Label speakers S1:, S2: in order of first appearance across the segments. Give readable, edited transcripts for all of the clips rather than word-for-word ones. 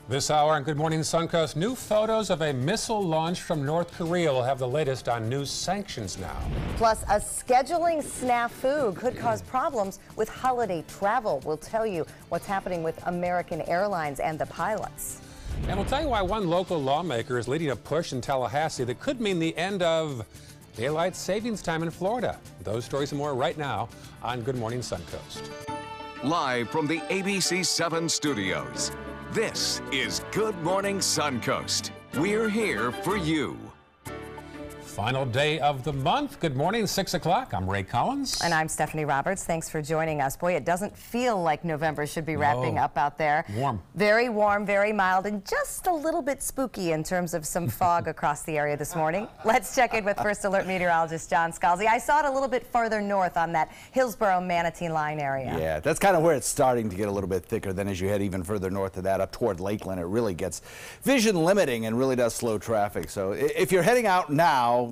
S1: This hour on Good Morning Suncoast, new photos of a missile launch from North Korea. We'll have the latest on new sanctions now.
S2: Plus, a scheduling snafu could cause problems with holiday travel. We'll tell you what's happening with American Airlines and the pilots.
S1: And we'll tell you why one local lawmaker is leading a push in Tallahassee that could mean the end of daylight savings time in Florida. Those stories and more right now on Good Morning Suncoast.
S3: Live from the ABC 7 studios, this is Good Morning Suncoast. We're here for you.
S1: Final day of the month. Good morning, 6 o'clock. I'm Ray Collins.
S2: And I'm Stephanie Roberts. Thanks for joining us. Boy, it doesn't feel like November should be wrapping up out there.
S1: Warm.
S2: Very warm, very mild, and just a little bit spooky in terms of some fog across the area this morning. Let's check in with First Alert meteorologist John Scalzi. I saw it a little bit further north on that Hillsborough-Manatee line area.
S4: Yeah, that's kind of where it's starting to get a little bit thicker. Then as you head even further north of that, up toward Lakeland, it really gets vision limiting and really does slow traffic. So if you're heading out now,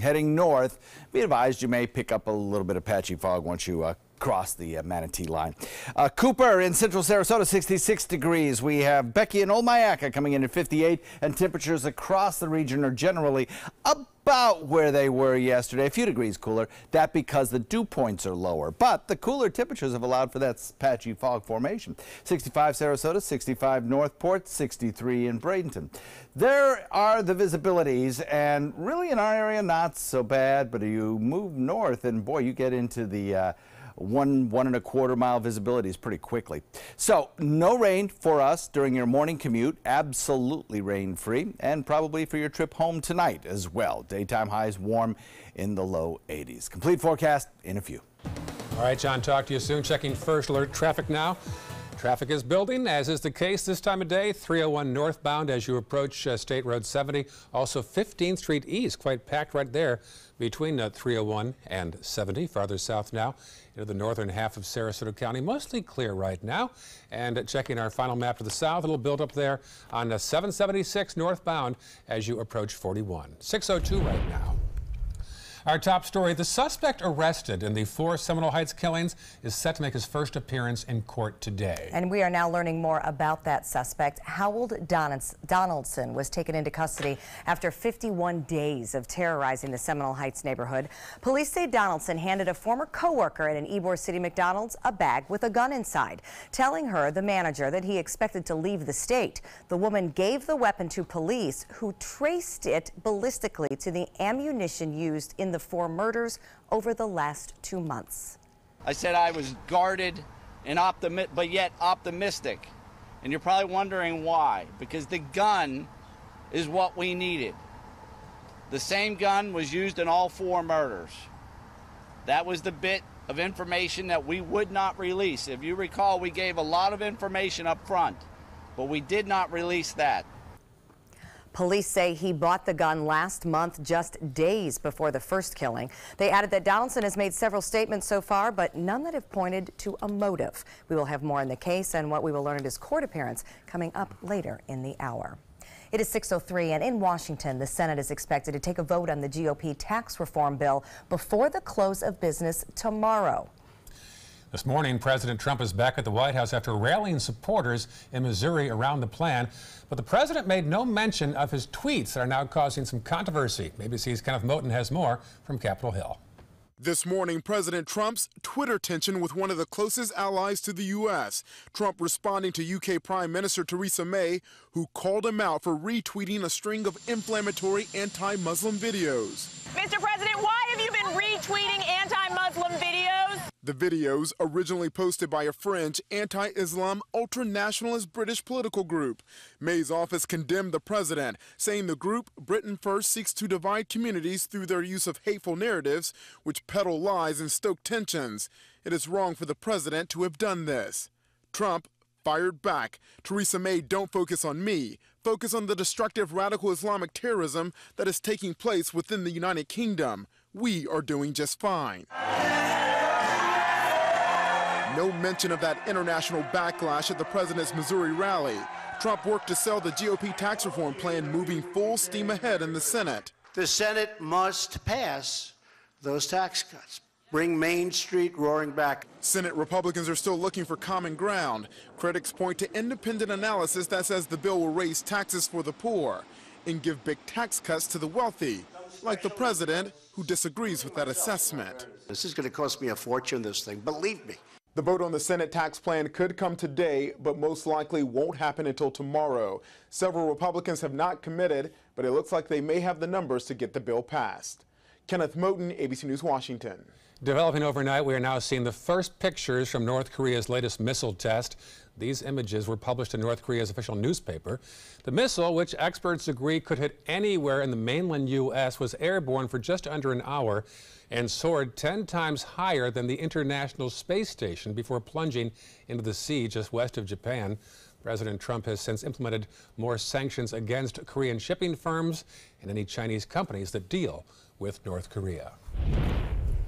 S4: heading north, be advised you may pick up a little bit of patchy fog once you cross the Manatee line. Cooper in central Sarasota, 66 degrees. We have Becky and Old Myakka coming in at 58, and temperatures across the region are generally about where they were yesterday, a few degrees cooler. That because the dew points are lower, but the cooler temperatures have allowed for that patchy fog formation. 65 Sarasota, 65 Northport, 63 in Bradenton. There are the visibilities, and really in our area not so bad, but you move north and boy, you get into the 1.25 mile visibilities pretty quickly. So no rain for us during your morning commute, absolutely rain free, and probably for your trip home tonight as well. Daytime highs warm in the low 80s. Complete forecast in a few.
S1: All right, John, talk to you soon. Checking First Alert traffic now. Traffic is building, as is the case this time of day. 301 northbound as you approach State Road 70. Also 15th Street East, quite packed right there between 301 and 70. Farther south now into the northern half of Sarasota County. Mostly clear right now. And checking our final map to the south, it'll build up there on 776 northbound as you approach 41. 602 right now. Our top story, the suspect arrested in the 4 Seminole Heights killings is set to make his first appearance in court today.
S2: And we are now learning more about that suspect. Howard Donaldson was taken into custody after 51 days of terrorizing the Seminole Heights neighborhood. Police say Donaldson handed a former co-worker at an Ybor City McDonald's a bag with a gun inside, telling her, the manager, that he expected to leave the state. The woman gave the weapon to police, who traced it ballistically to the ammunition used in the 4 murders over the last 2 months.
S5: I said I was guarded and but yet optimistic. And you're probably wondering why. Because the gun is what we needed. The same gun was used in all 4 murders. That was the bit of information that we would not release. If you recall, we gave a lot of information up front, but we did not release that.
S2: Police say he bought the gun last month, just days before the first killing. They added that Donaldson has made several statements so far, but none that have pointed to a motive. We will have more in the case and what we will learn at his court appearance coming up later in the hour. It is 6:03, and in Washington, the Senate is expected to take a vote on the GOP tax reform bill before the close of business tomorrow.
S1: This morning, President Trump is back at the White House after rallying supporters in Missouri around the plan. But the president made no mention of his tweets that are now causing some controversy. ABC's Kenneth Moten has more from Capitol Hill.
S6: This morning, President Trump's Twitter tension with one of the closest allies to the U.S. Trump responding to UK Prime Minister Theresa May, who called him out for retweeting a string of inflammatory anti-Muslim videos.
S7: Mr. President, why have you been retweeting anti-Muslim videos?
S6: The videos, originally posted by a French anti-Islam ultra-nationalist British political group. May's office condemned the president, saying the group, Britain First, seeks to divide communities through their use of hateful narratives, which peddle lies and stoke tensions. It is wrong for the president to have done this. Trump fired back. Theresa May, don't focus on me. Focus on the destructive radical Islamic terrorism that is taking place within the United Kingdom. We are doing just fine. No mention of that international backlash at the president's Missouri rally. Trump worked to sell the GOP tax reform plan, moving full steam ahead in the Senate.
S8: The Senate must pass those tax cuts. Bring Main Street roaring back.
S6: Senate Republicans are still looking for common ground. Critics point to independent analysis that says the bill will raise taxes for the poor and give big tax cuts to the wealthy, like the president, who disagrees with that assessment.
S8: This is going to cost me a fortune, this thing, believe me.
S6: The vote on the Senate tax plan could come today, but most likely won't happen until tomorrow. Several Republicans have not committed, but it looks like they may have the numbers to get the bill passed. Kenneth Moten, ABC News, Washington.
S1: Developing overnight, we are now seeing the first pictures from North Korea's latest missile test. These images were published in North Korea's official newspaper. The missile, which experts agree could hit anywhere in the mainland U.S., was airborne for just under an hour and soared 10 times higher than the International Space Station before plunging into the sea just west of Japan. President Trump has since implemented more sanctions against Korean shipping firms and any Chinese companies that deal with North Korea.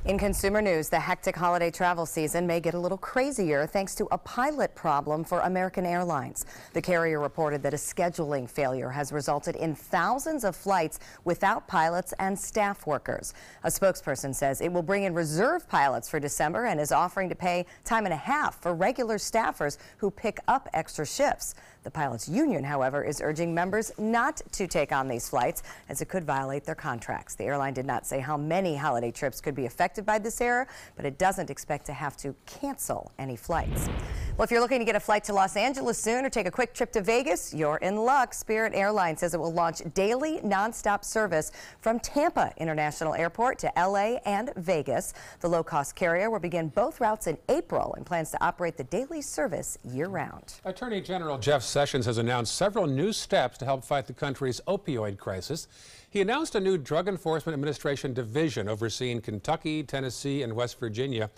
S2: In consumer news, the hectic holiday travel season may get a little crazier thanks to a pilot problem for American Airlines. The carrier reported that a scheduling failure has resulted in thousands of flights without pilots and staff workers. A spokesperson says it will bring in reserve pilots for December and is offering to pay time and a half for regular staffers who pick up extra shifts. The pilots union, however, is urging members not to take on these flights as it could violate their contracts. The airline did not say how many holiday trips could be affected by this error, but it doesn't expect to have to cancel any flights. Well, if you're looking to get a flight to Los Angeles soon or take a quick trip to Vegas, you're in luck. Spirit Airlines says it will launch daily nonstop service from Tampa International Airport to LA and Vegas. The low-cost carrier will begin both routes in April and plans to operate the daily service year-round.
S1: Attorney General Jeff Sessions has announced several new steps to help fight the country's opioid crisis. He announced a new Drug Enforcement Administration division overseeing Kentucky, Tennessee, and West Virginia.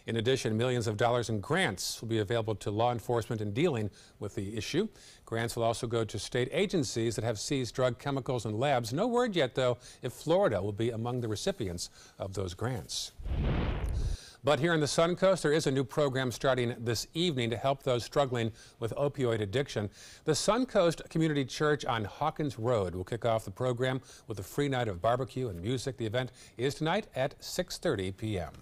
S1: In addition, millions of dollars in grants will be available to law enforcement in dealing with the issue. Grants will also go to state agencies that have seized drug chemicals and labs. No word yet, though, if Florida will be among the recipients of those grants. But here in the Suncoast, there is a new program starting this evening to help those struggling with opioid addiction. The Suncoast Community Church on Hawkins Road will kick off the program with a free night of barbecue and music. The event is tonight at 6:30 p.m.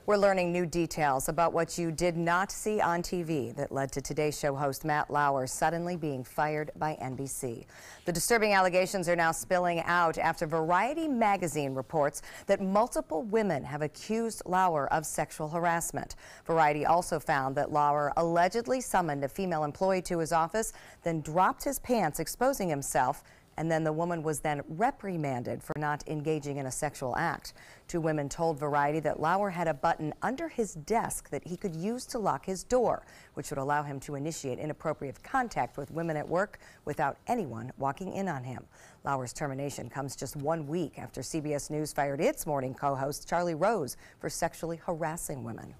S2: We're learning new details about what you did not see on TV that led to Today Show host Matt Lauer suddenly being fired by NBC. The disturbing allegations are now spilling out after Variety magazine reports that multiple women have accused Lauer of sexual harassment. Variety also found that Lauer allegedly summoned a female employee to his office, then dropped his pants, exposing himself, and then the woman was then reprimanded for not engaging in a sexual act. Two women told Variety that Lauer had a button under his desk that he could use to lock his door, which would allow him to initiate inappropriate contact with women at work without anyone walking in on him. Lauer's termination comes just 1 week after CBS News fired its morning co-host Charlie Rose for sexually harassing women.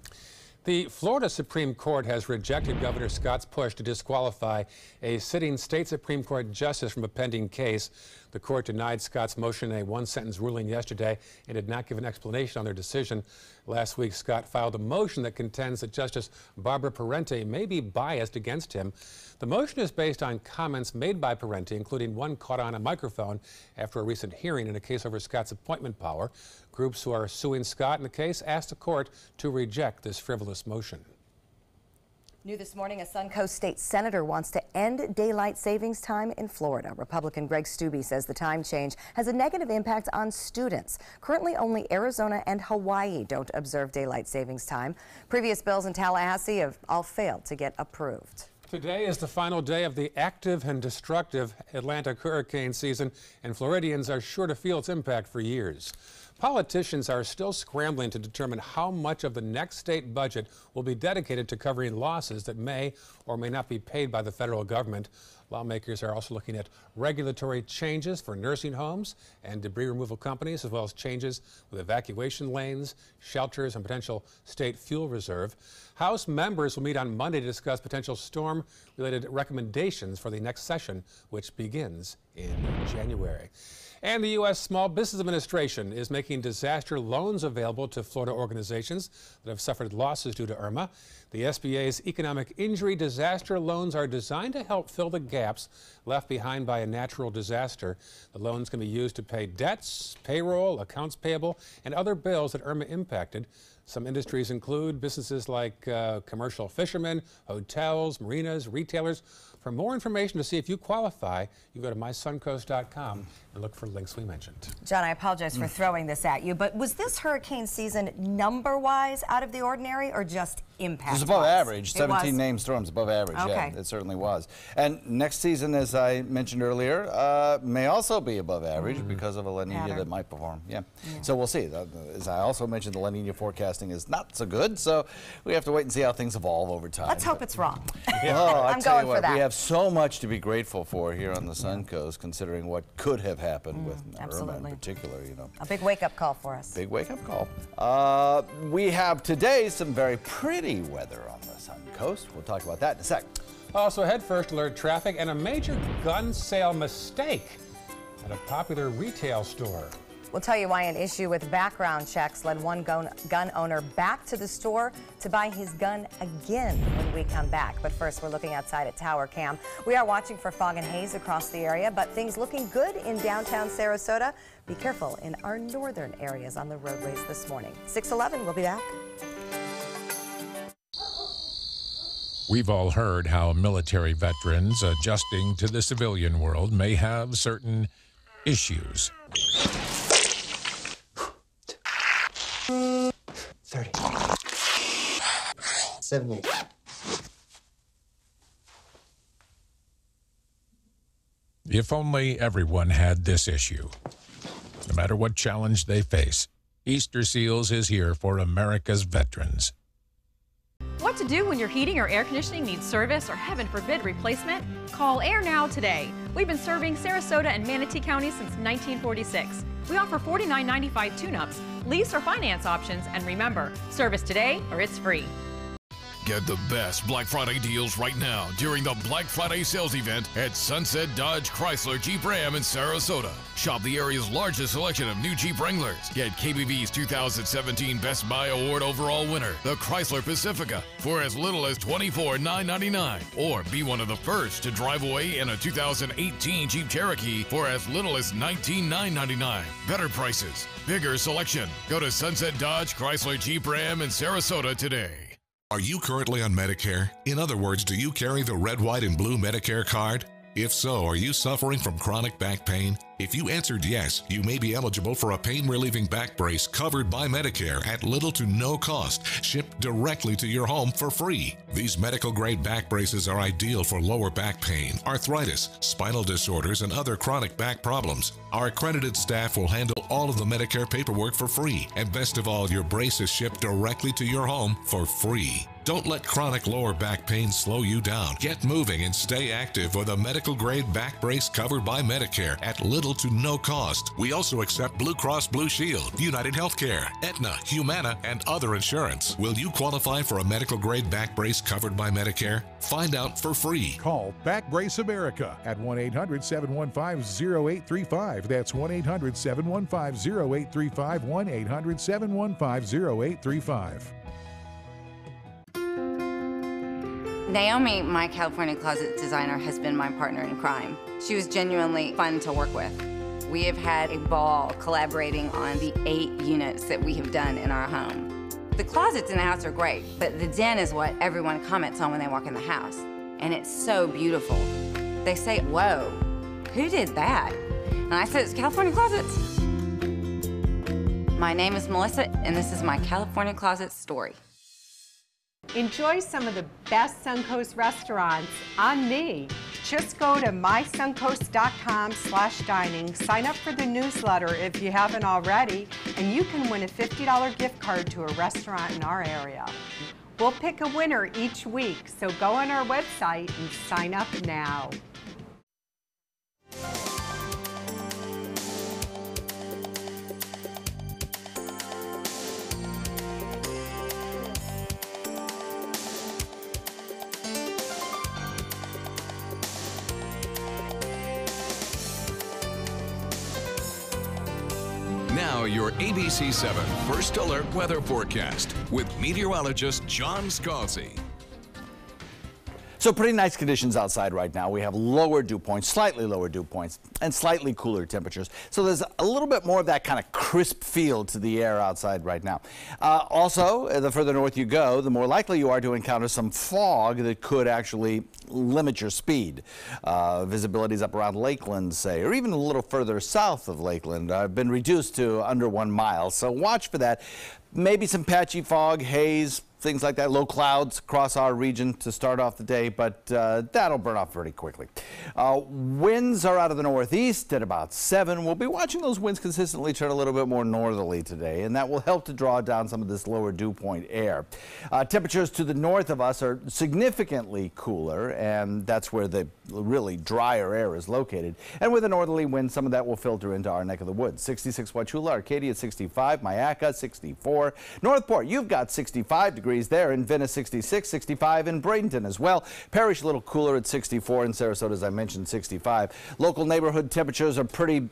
S1: The Florida Supreme Court has rejected Governor Scott's push to disqualify a sitting state Supreme Court justice from a pending case. The court denied Scott's motion in a one-sentence ruling yesterday and did not give an explanation on their decision. Last week, Scott filed a motion that contends that Justice Barbara Parente may be biased against him. The motion is based on comments made by Parente, including one caught on a microphone after a recent hearing in a case over Scott's appointment power. Groups who are suing Scott in the case asked the court to reject this frivolous motion.
S2: New this morning, a Suncoast state senator wants to end daylight savings time in Florida. Republican Greg Steube says the time change has a negative impact on students. Currently, only Arizona and Hawaii don't observe daylight savings time. Previous bills in Tallahassee have all failed to get approved.
S1: Today is the final day of the active and destructive Atlantic hurricane season, and Floridians are sure to feel its impact for years. Politicians are still scrambling to determine how much of the next state budget will be dedicated to covering losses that may or may not be paid by the federal government. Lawmakers are also looking at regulatory changes for nursing homes and debris removal companies, as well as changes with evacuation lanes, shelters, and potential state fuel reserve. House members will meet on Monday to discuss potential storm-related recommendations for the next session, which begins in January. And the U.S. Small Business Administration is making disaster loans available to Florida organizations that have suffered losses due to Irma. The SBA's economic injury disaster loans are designed to help fill the gap gaps left behind by a natural disaster. The loans can be used to pay debts, payroll, accounts payable, and other bills that Irma impacted. Some industries include businesses like commercial fishermen, hotels, marinas, retailers. For more information to see if you qualify, you go to mysuncoast.com and look for links we mentioned.
S2: John, I apologize for throwing this at you, but was this hurricane season number-wise out of the ordinary or just impact?
S4: It was above average. 17 named storms above average.
S2: Okay.
S4: Yeah, it certainly was. And next season, as I mentioned earlier, may also be above average because of a La Nina that might perform. Yeah. So we'll see. As I also mentioned, the La Nina forecasting is not so good, so we have to wait and see how things evolve over time.
S2: Let's hope it's wrong.
S4: Oh,
S2: I'm going for that.
S4: We have so much to be grateful for here on the Suncoast, considering what could have happened with Irma in particular. You know,
S2: a big wake-up call for us.
S4: Big wake-up call. We have today some very pretty weather on the Suncoast. We'll talk about that in a sec.
S1: Also, head first alert traffic and a major gun sale mistake at a popular retail store.
S2: We'll tell you why an issue with background checks led one gun owner back to the store to buy his gun again when we come back. But first, we're looking outside at Tower Cam. We are watching for fog and haze across the area, but things looking good in downtown Sarasota. Be careful in our northern areas on the roadways this morning. 6:11, we'll be back.
S9: We've all heard how military veterans adjusting to the civilian world may have certain issues.
S10: 30. 70.
S9: If only everyone had this issue. No matter what challenge they face, Easter Seals is here for America's veterans.
S11: What to do when your heating or air conditioning needs service or, heaven forbid, replacement? Call Air Now today. We've been serving Sarasota and Manatee County since 1946. We offer $49.95 tune-ups, lease or finance options, and remember, service today or it's free.
S12: Get the best Black Friday deals right now during the Black Friday sales event at Sunset Dodge Chrysler Jeep Ram in Sarasota. Shop the area's largest selection of new Jeep Wranglers. Get KBV's 2017 Best Buy Award overall winner, the Chrysler Pacifica, for as little as $24,999. Or be one of the first to drive away in a 2018 Jeep Cherokee for as little as $19,999. Better prices, bigger selection. Go to Sunset Dodge Chrysler Jeep Ram in Sarasota today.
S13: Are you currently on Medicare? In other words, do you carry the red, white, and blue Medicare card? If so, are you suffering from chronic back pain? If you answered yes, you may be eligible for a pain-relieving back brace covered by Medicare at little to no cost, shipped directly to your home for free. These medical-grade back braces are ideal for lower back pain, arthritis, spinal disorders, and other chronic back problems. Our accredited staff will handle all of the Medicare paperwork for free, and best of all, your brace is shipped directly to your home for free. Don't let chronic lower back pain slow you down. Get moving and stay active with a medical-grade back brace covered by Medicare at little to no cost. We also accept Blue Cross Blue Shield, United Healthcare, Aetna, Humana, and other insurance. Will you qualify for a medical-grade back brace covered by Medicare? Find out for free.
S14: Call Back Brace America at 1-800-715-0835. That's 1-800-715-0835, 1-800-715-0835.
S15: Naomi, my California closet designer, has been my partner in crime. She was genuinely fun to work with. We have had a ball collaborating on the 8 units that we have done in our home. The closets in the house are great, but the den is what everyone comments on when they walk in the house. And it's so beautiful. They say, whoa, who did that? And I said, it's California Closets. My name is Melissa, and this is my California Closet story.
S16: Enjoy some of the best Suncoast restaurants on me. Just go to mysuncoast.com/dining, sign up for the newsletter if you haven't already, and you can win a $50 gift card to a restaurant in our area. We'll pick a winner each week, so go on our website and sign up now.
S3: Now your ABC 7 First Alert weather forecast with meteorologist John Scalzi.
S4: So pretty nice conditions outside right now. We have lower dew points, slightly lower dew points, and slightly cooler temperatures. So there's a little bit more of that kind of crisp feel to the air outside right now. Also, the further north you go, the more likely you are to encounter some fog that could actually limit your speed. Visibilities up around Lakeland, say, or even a little further south of Lakeland, have been reduced to under 1 mile. So watch for that. Maybe some patchy fog, haze, things like that, low clouds across our region to start off the day, but that'll burn off pretty quickly. Winds are out of the northeast at about 7. We'll be watching those winds consistently turn a little bit more northerly today, and that will help to draw down some of this lower dew point air. Temperatures to the north of us are significantly cooler, and that's where the really drier air is located. And with a northerly wind, some of that will filter into our neck of the woods. 66 Wauchula, Arcadia 65, Mayaca 64, Northport, you've got 65 degrees there, in Venice 66, 65 in Bradenton as well. Parrish a little cooler at 64, in Sarasota, as I mentioned, 65. Local neighborhood temperatures are pretty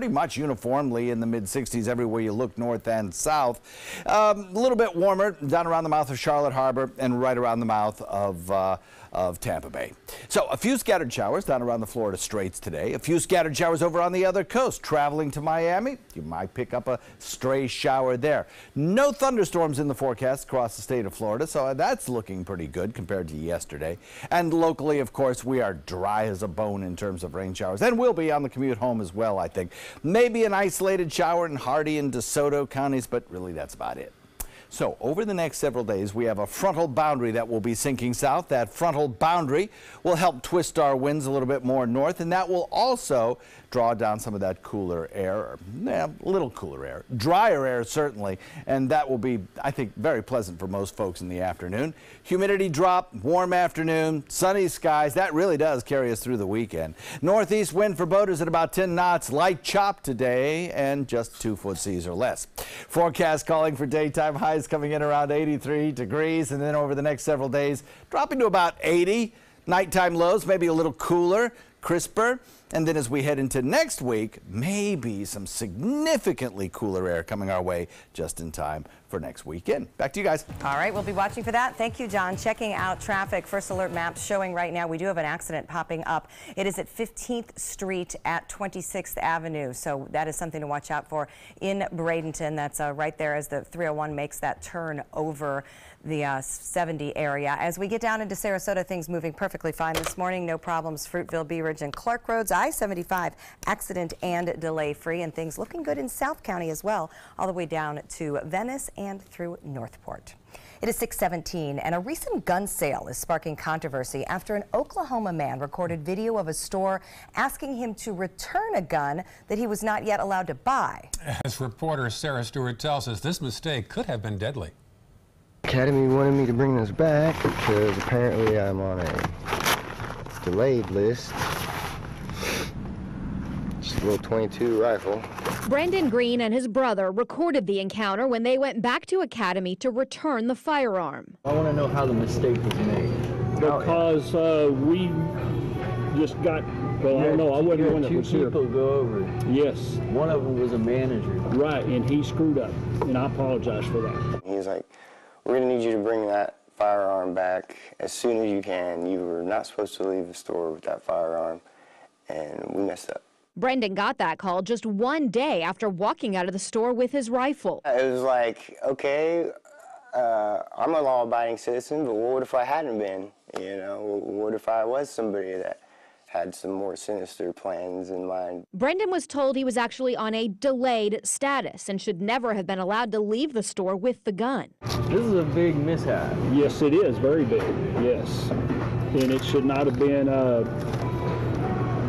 S4: much uniformly in the mid-60s everywhere you look, north and south. A little bit warmer down around the mouth of Charlotte Harbor and right around the mouth of Tampa Bay. So a few scattered showers down around the Florida Straits today. A few scattered showers over on the other coast. Traveling to Miami, you might pick up a stray shower there. No thunderstorms in the forecast across the state of Florida, so that's looking pretty good compared to yesterday. And locally, of course, we are dry as a bone in terms of rain showers. And we'll be on the commute home as well, I think. Maybe an isolated shower in Hardee and DeSoto counties, but really that's about it. So over the next several days, we have a frontal boundary that will be sinking south. That frontal boundary will help twist our winds a little bit more north, and that will also draw down some of that cooler air, a little cooler air, drier air certainly, and that will be, I think, very pleasant for most folks in the afternoon. Humidity drop, warm afternoon, sunny skies. That really does carry us through the weekend. Northeast wind for boaters at about 10 knots, light chop today, and just 2 foot seas or less. Forecast calling for daytime highs coming in around 83 degrees, and then over the next several days, dropping to about 80. Nighttime lows, maybe a little cooler, crisper. And then as we head into next week, maybe some significantly cooler air coming our way just in time for next weekend. Back to you guys.
S2: All right, we'll be watching for that. Thank you, John. Checking out traffic. First alert maps showing right now we do have an accident popping up. It is at 15th Street at 26th Avenue. So that is something to watch out for in Bradenton. That's right there as the 301 makes that turn over the 70 area. As we get down into Sarasota, things moving perfectly fine this morning. No problems. Fruitville, Bee Ridge, and Clark Roads. I-75 accident and delay free, and things looking good in South County as well, all the way down to Venice and through Northport. It is 6:17, and a recent gun sale is sparking controversy after an Oklahoma man recorded video of a store asking him to return a gun that he was not yet allowed to buy.
S1: As reporter Sarah Stewart tells us, this mistake could have been deadly.
S10: Academy wanted me to bring this back because apparently I'm on a delayed list. Just a little .22 rifle.
S17: Brendan Green and his brother recorded the encounter when they went back to Academy to return the firearm.
S10: I want to know how the mistake was made.
S18: Because we just got, well, I don't know, I wasn't the one that was here. 2 people go over it. Yes. One of them was a manager. Right, and he screwed up, and I apologize for that.
S10: He was like, we're going to need you to bring that firearm back as soon as you can. You were not supposed to leave the store with that firearm, and we messed up.
S17: Brendan got that call just one day after walking out of the store with his rifle.
S10: It was like, okay, I'm a law-abiding citizen, but what if I hadn't been? You know, what if I was somebody that had some more sinister plans in mind?
S17: Brendan was told he was actually on a delayed status and should never have been allowed to leave the store with the gun.
S10: This is a big mishap.
S18: Yes, it is, very big, yes. And it should not have been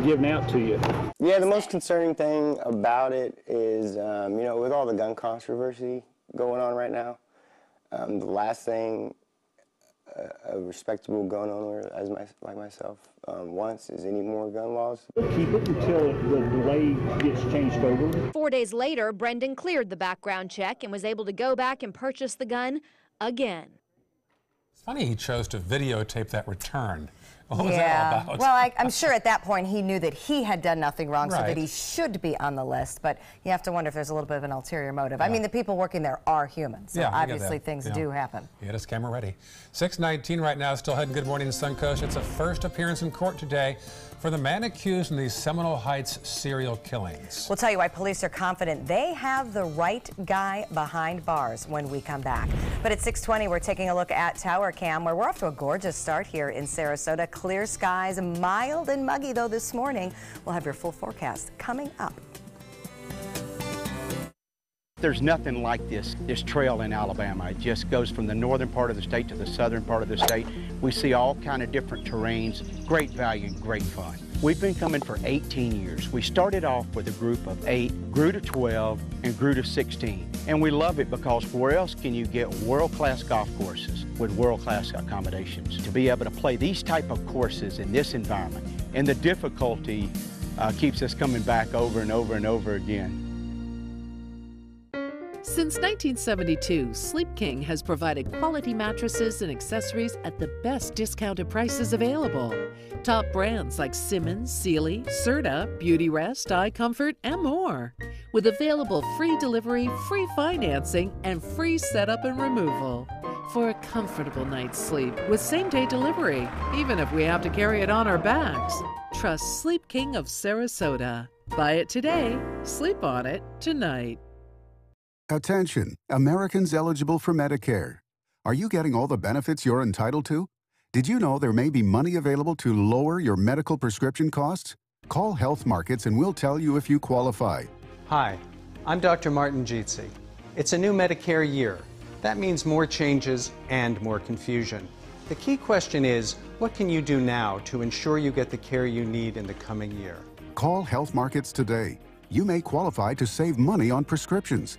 S18: given out to you.
S10: Yeah, the most concerning thing about it is, you know, with all the gun controversy going on right now, the last thing a respectable gun owner like myself wants is any more gun laws.
S18: Keep it until the delay gets changed over.
S17: 4 days later, Brendan cleared the background check and was able to go back and purchase the gun again.
S1: It's funny he chose to videotape that return. What was that all about?
S2: Well, I'm sure at that point he knew that he had done nothing wrong, so that
S1: Right.
S2: he should be on the list. But you have to wonder if there's a little bit of an ulterior motive. I mean, the people working there are human, so
S1: Yeah, I get
S2: obviously
S1: that.
S2: things
S1: Yeah.
S2: do happen.
S1: He had his camera ready. 6:19 right now, still heading Good Morning Suncoast. It's a first appearance in court today for the man accused in these Seminole Heights serial killings.
S2: We'll tell you why police are confident they have the right guy behind bars when we come back. But at 6:20, we're taking a look at Tower Cam, where we're off to a gorgeous start here in Sarasota. Clear skies, mild and muggy though this morning. We'll have your full forecast coming up.
S19: There's nothing like this trail in Alabama. It just goes from the northern part of the state to the southern part of the state. We see all kind of different terrains, great value, great fun. We've been coming for 18 years. We started off with a group of 8, grew to 12, and grew to 16. And we love it because where else can you get world-class golf courses with world-class accommodations? To be able to play these type of courses in this environment, and the difficulty keeps us coming back over and over and over again.
S20: Since 1972, Sleep King has provided quality mattresses and accessories at the best discounted prices available. Top brands like Simmons, Sealy, Serta, Beautyrest, iComfort, and more. With available free delivery, free financing, and free setup and removal. For a comfortable night's sleep with same-day delivery, even if we have to carry it on our backs. Trust Sleep King of Sarasota. Buy it today, sleep on it tonight.
S21: Attention, Americans eligible for Medicare. Are you getting all the benefits you're entitled to? Did you know there may be money available to lower your medical prescription costs? Call Health Markets and we'll tell you if you qualify.
S22: Hi, I'm Dr. Martin Jeetsi. It's a new Medicare year. That means more changes and more confusion. The key question is, what can you do now to ensure you get the care you need in the coming year?
S21: Call Health Markets today. You may qualify to save money on prescriptions.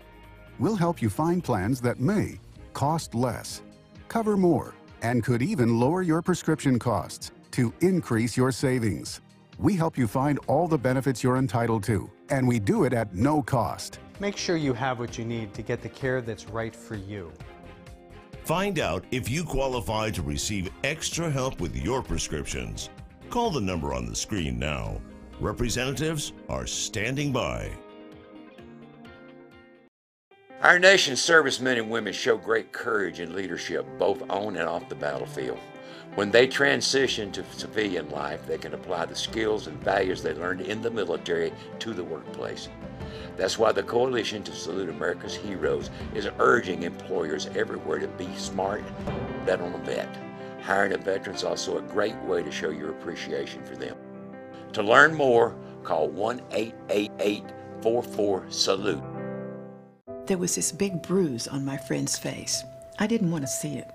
S21: We'll help you find plans that may cost less, cover more, and could even lower your prescription costs to increase your savings. We help you find all the benefits you're entitled to, and we do it at no cost.
S22: Make sure you have what you need to get the care that's right for you.
S23: Find out if you qualify to receive extra help with your prescriptions. Call the number on the screen now. Representatives are standing by.
S24: Our nation's servicemen and women show great courage and leadership both on and off the battlefield. When they transition to civilian life, they can apply the skills and values they learned in the military to the workplace. That's why the Coalition to Salute America's Heroes is urging employers everywhere to be smart, bet on a vet. Hiring a veteran is also a great way to show your appreciation for them. To learn more, call 1-888-44-SALUTE.
S25: There was this big bruise on my friend's face. I didn't want to see it.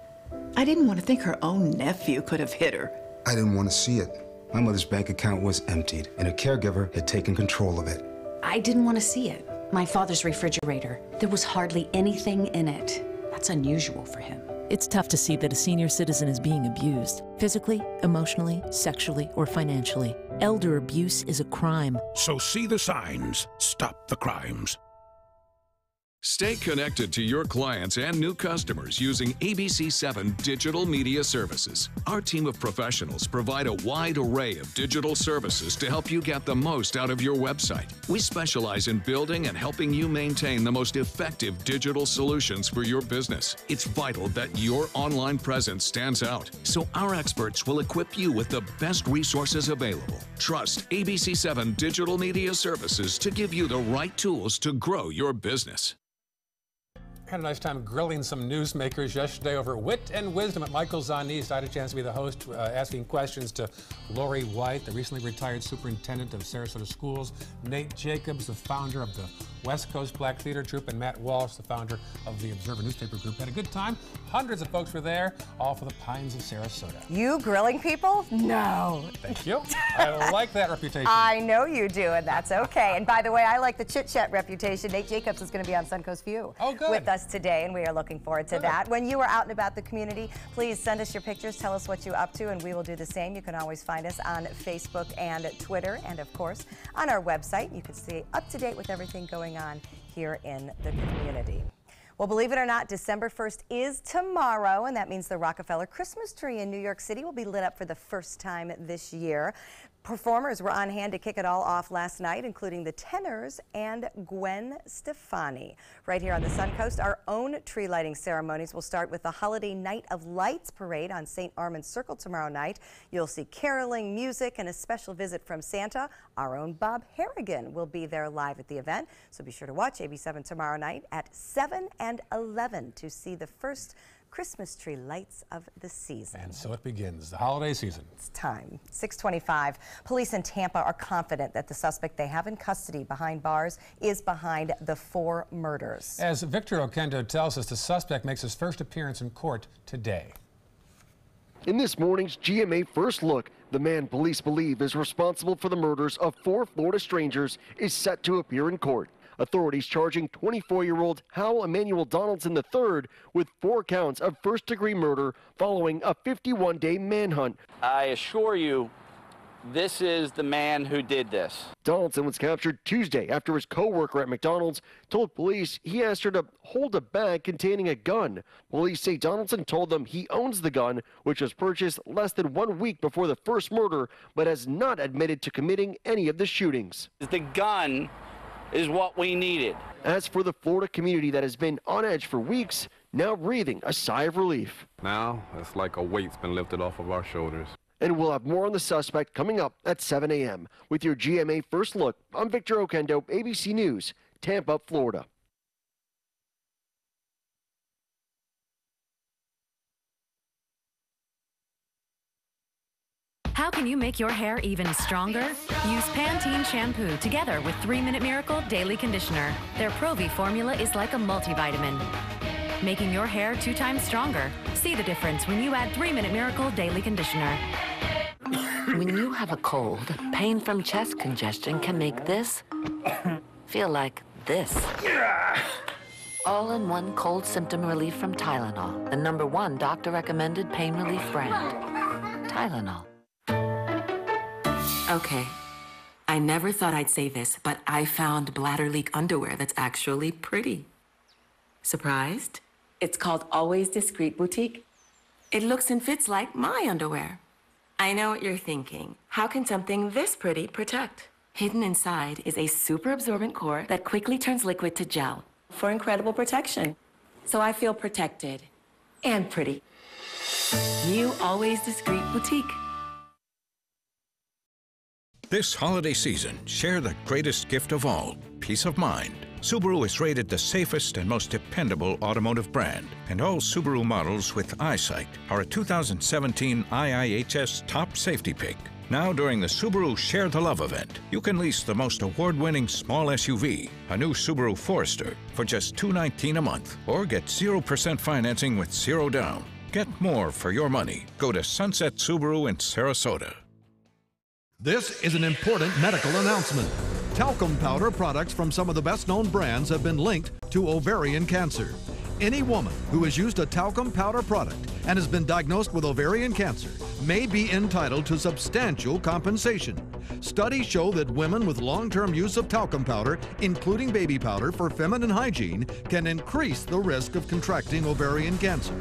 S25: I didn't want to think her own nephew could have hit her.
S26: I didn't want to see it. My mother's bank account was emptied, and a caregiver had taken control of it.
S27: I didn't want to see it. My father's refrigerator. There was hardly anything in it. That's unusual for him.
S28: It's tough to see that a senior citizen is being abused, physically, emotionally, sexually, or financially. Elder abuse is a crime.
S14: So see the signs. Stop the crimes.
S3: Stay connected to your clients and new customers using ABC7 Digital Media Services. Our team of professionals provide a wide array of digital services to help you get the most out of your website. We specialize in building and helping you maintain the most effective digital solutions for your business. It's vital that your online presence stands out, so our experts will equip you with the best resources available. Trust ABC7 Digital Media Services to give you the right tools to grow your business.
S1: Had a nice time grilling some newsmakers yesterday over Wit and Wisdom at Michael's on East. I had a chance to be the host, asking questions to Lori White, the recently retired superintendent of Sarasota Schools, Nate Jacobs, the founder of the West Coast Black Theater Troupe, and Matt Walsh, the founder of the Observer newspaper group. Had a good time. Hundreds of folks were there, all for the Pines of Sarasota.
S2: You grilling people? No.
S1: Thank you. I like that reputation.
S2: I know you do, and that's okay. And by the way, I like the chit-chat reputation. Nate Jacobs is going to be on Suncoast View with us today, and we are looking forward to that. When you are out and about the community, please send us your pictures, tell us what you're up to, and we will do the same. You can always find us on Facebook and Twitter, and of course on our website. You can stay up to date with everything going on here in the community. Well, believe it or not, December 1st is tomorrow, and that means the Rockefeller Christmas tree in New York City will be lit up for the first time this year. Performers were on hand to kick it all off last night, including the Tenors and Gwen Stefani. Right here on the Suncoast, our own tree lighting ceremonies will start with the Holiday Night of Lights parade on St. Armand's Circle tomorrow night. You'll see caroling, music, and a special visit from Santa. Our own Bob Harrigan will be there live at the event, so be sure to watch AB7 tomorrow night at 7 and 11 to see the first Christmas tree lights of the season.
S1: And so it begins, the holiday season.
S2: It's time. 6:25. Police in Tampa are confident that the suspect they have in custody behind bars is behind the 4 murders.
S1: As Victor Oquendo tells us, the suspect makes his first appearance in court today.
S5: In this morning's GMA First Look, the man police believe is responsible for the murders of 4 Florida strangers is set to appear in court. Authorities charging 24-year-old Howell Emmanuel Donaldson III with 4 counts of first-degree murder following a 51-day manhunt.
S6: I assure you, this is the man who did this.
S5: Donaldson was captured Tuesday after his co-worker at McDonald's told police he asked her to hold a bag containing a gun. Police say Donaldson told them he owns the gun, which was purchased less than 1 week before the first murder, but has not admitted to committing any of the shootings.
S6: The gun is what we needed.
S5: As for the Florida community that has been on edge for weeks, now breathing a sigh of relief.
S7: Now, it's like a weight's been lifted off of our shoulders.
S5: And we'll have more on the suspect coming up at 7 a.m. With your GMA First Look, I'm Victor Oquendo, ABC News, Tampa, Florida.
S8: How can you make your hair even stronger? Use Pantene shampoo together with 3-Minute Miracle Daily Conditioner. Their Pro-V formula is like a multivitamin, making your hair 2 times stronger. See the difference when you add 3-Minute Miracle Daily Conditioner.
S9: When you have a cold, pain from chest congestion can make this feel like this. All-in-one cold symptom relief from Tylenol, the #1 doctor-recommended pain relief brand. Tylenol.
S11: Okay, I never thought I'd say this, but I found bladder leak underwear that's actually pretty. Surprised? It's called Always Discreet Boutique. It looks and fits like my underwear. I know what you're thinking. How can something this pretty protect? Hidden inside is a super absorbent core that quickly turns liquid to gel for incredible protection. So I feel protected and pretty. New Always Discreet Boutique.
S14: This holiday season, share the greatest gift of all, peace of mind. Subaru is rated the safest and most dependable automotive brand, and all Subaru models with EyeSight are a 2017 IIHS Top Safety Pick. Now during the Subaru Share the Love event, you can lease the most award-winning small SUV, a new Subaru Forester, for just $219 a month, or get 0% financing with 0 down. Get more for your money. Go to Sunset Subaru in Sarasota.
S12: This is an important medical announcement. Talcum powder products from some of the best-known brands have been linked to ovarian cancer. Any woman who has used a talcum powder product and has been diagnosed with ovarian cancer may be entitled to substantial compensation. Studies show that women with long-term use of talcum powder, including baby powder for feminine hygiene, can increase the risk of contracting ovarian cancer.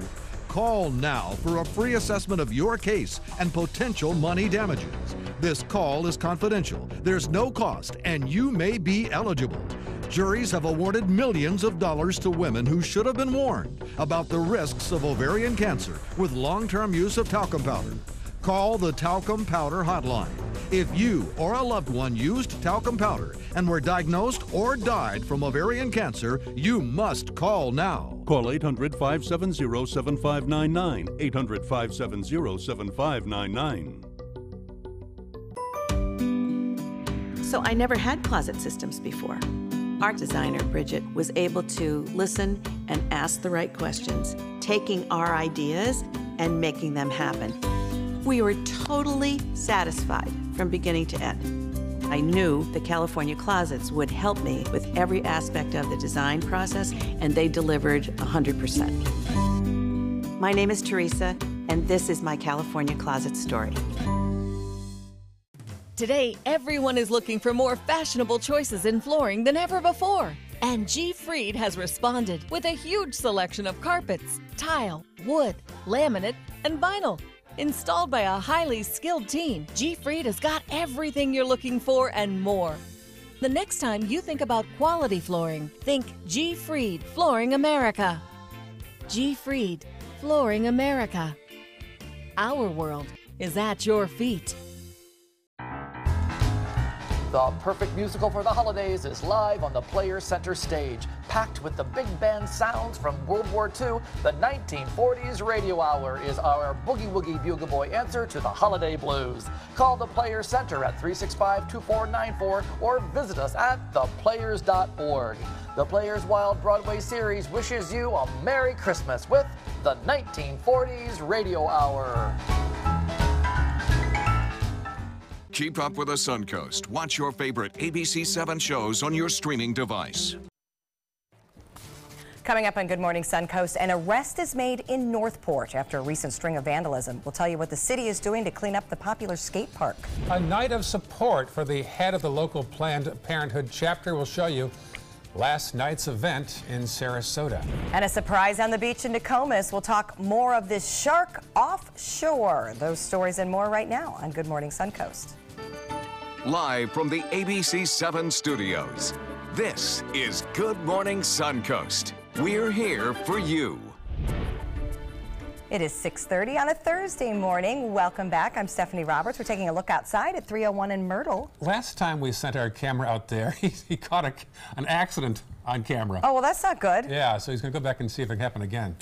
S12: Call now for a free assessment of your case and potential money damages. This call is confidential, there's no cost, and you may be eligible. Juries have awarded millions of dollars to women who should have been warned about the risks of ovarian cancer with long-term use of talcum powder. Call the Talcum Powder Hotline. If you or a loved one used talcum powder and were diagnosed or died from ovarian cancer, you must call now.
S13: Call 800-570-7599, 800-570-7599.
S25: So I never had closet systems before. Our designer, Bridget, was able to listen and ask the right questions, taking our ideas and making them happen. We were totally satisfied from beginning to end. I knew the California Closets would help me with every aspect of the design process, and they delivered 100%. My name is Teresa, and this is my California Closet story.
S29: Today, everyone is looking for more fashionable choices in flooring than ever before.
S4: And G. Fried has responded with a huge selection of carpets, tile, wood, laminate, and vinyl. Installed by a highly skilled team, G. Fried has got everything you're looking for and more. The next time you think about quality flooring, think G. Fried Flooring America. G. Fried Flooring America. Our world is at your feet.
S10: The perfect musical for the holidays is live on the Players Center stage. Packed with the big band sounds from World War II, the 1940s Radio Hour is our boogie-woogie bugle boy answer to the holiday blues. Call the Players Center at 365-2494 or visit us at theplayers.org. The Players Wild Broadway series wishes you a Merry Christmas with the 1940s Radio Hour.
S3: Keep up with the Suncoast. Watch your favorite ABC7 shows on your streaming device.
S2: Coming up on Good Morning Suncoast, an arrest is made in Northport after a recent string of vandalism. We'll tell you what the city is doing to clean up the popular skate park.
S1: A night of support for the head of the local Planned Parenthood chapter. Will show you last night's event in Sarasota.
S2: And a surprise on the beach in Nokomis. We'll talk more of this shark offshore. Those stories and more right now on Good Morning Suncoast.
S3: Live from the ABC7 studios, this is Good Morning Suncoast. We're here for you.
S2: It is 6:30 on a Thursday morning. Welcome back. I'm Stephanie Roberts. We're taking a look outside at 301 in Myrtle.
S1: Last time we sent our camera out there, he caught an accident on camera.
S2: Oh, well, that's not good.
S1: Yeah, so he's going to go back and see if it can happen again.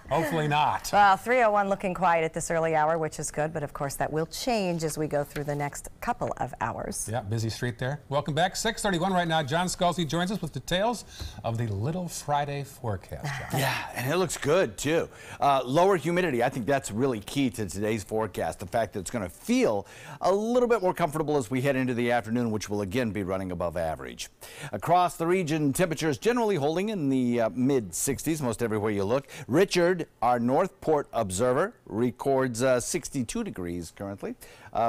S1: Hopefully not.
S2: Well, 301 looking quiet at this early hour, which is good, but of course that will change as we go through the next couple of hours.
S1: Yeah, busy street there. Welcome back. 6:31 right now. John Scalzi joins us with details of the Little Friday forecast. John.
S13: Yeah, and it looks good too. Lower humidity, I think that's really key to today's forecast. The fact that it's going to feel a little bit more comfortable as we head into the afternoon, which will again be running above average. Across the region, temperatures generally holding in the mid-60s most everywhere you look. Richard, our Northport observer, records 62 degrees currently.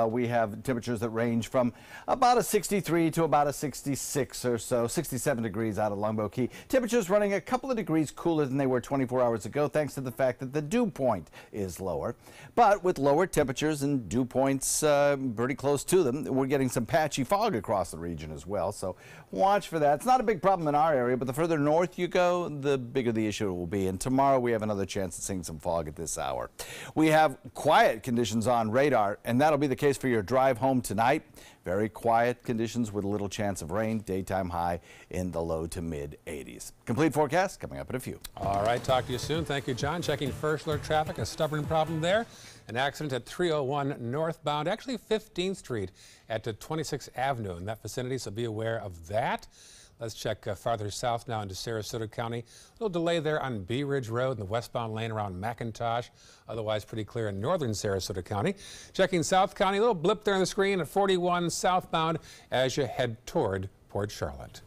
S13: We have temperatures that range from about a 63 to about a 66 or so, 67 degrees out of Longboat Key. Temperatures running a couple of degrees cooler than they were 24 hours ago, thanks to the fact that the dew point is lower. But with lower temperatures and dew points pretty close to them, we're getting some patchy fog across the region as well. So watch for that. It's not a big problem in our area, but the further north you go, the bigger the issue will be. And tomorrow we have another chance of seeing some fog at this hour. We have quiet conditions on radar, and that'll be the case for your drive home tonight. Very quiet conditions with a little chance of rain. Daytime high in the low to mid 80s. Complete forecast coming up in a few.
S1: All right, talk to you soon. Thank you, John. Checking first alert traffic, a stubborn problem there. An accident at 301 northbound, actually 15th Street at 26th Avenue in that vicinity, so be aware of that. Let's check farther south now into Sarasota County. A little delay there on Bee Ridge Road in the westbound lane around McIntosh. Otherwise pretty clear in northern Sarasota County. Checking South County, a little blip there on the screen at 41 southbound as you head toward Port Charlotte.